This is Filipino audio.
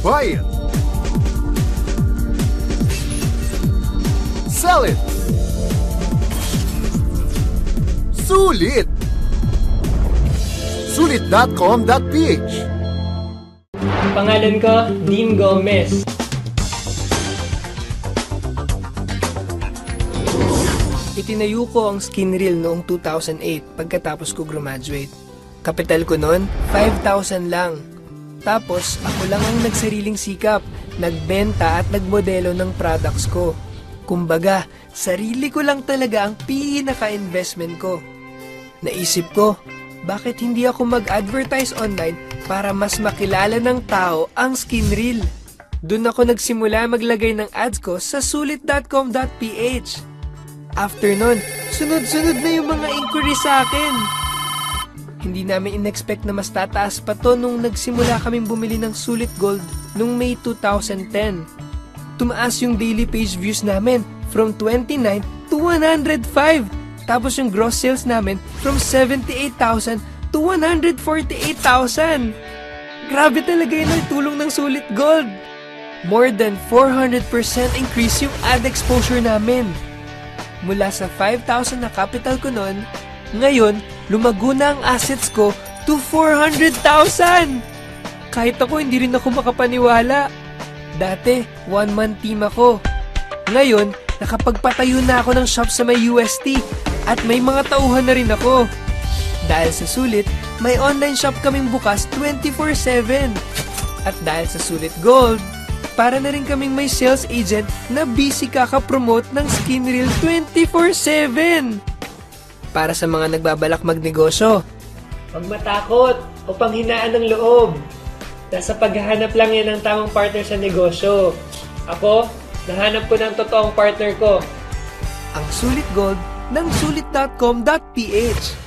Buy it. Sell it. Sulit. Sulit.com.ph. Pangalan ko, Dean Gomez. Itinayo ko ang Skinreel noong 2008 pagkatapos ko graduate. Kapital ko noon, 5,000 lang. Tapos, ako lang ang nagsariling sikap, nagbenta at nagmodelo ng products ko. Kumbaga, sarili ko lang talaga ang pinaka-investment ko. Naisip ko, bakit hindi ako mag-advertise online para mas makilala ng tao ang Skinreel? Doon ako nagsimula maglagay ng ads ko sa sulit.com.ph. After nun, sunod-sunod na yung mga inquiry sa akin. Hindi namin in-expect na mas tataas pa to nung nagsimula kaming bumili ng Sulit Gold nung May 2010. Tumaas yung daily page views namin from 29 to 105. Tapos yung gross sales namin from 78,000 to 148,000. Grabe talaga yun ang tulong ng Sulit Gold. More than 400% increase yung ad exposure namin. Mula sa 5,000 na capital ko noon, ngayon, lumago na ang assets ko to 400,000! Kahit ako, hindi rin ako makapaniwala. Dati, one-man team ako. Ngayon, nakapagpatayo na ako ng shop sa may UST at may mga tauhan na rin ako. Dahil sa Sulit, may online shop kaming bukas 24/7. At dahil sa Sulit Gold, para na rin kaming may sales agent na busy kakapromote ng Skinreel 24/7. Para sa mga nagbabalak magnegosyo, huwag matakot o panghinaan ng loob. Nasa paghahanap lang yan ng tamang partner sa negosyo. Ako, nahanap ko ng totoong partner ko. Ang Sulit Gold ng sulit.com.ph.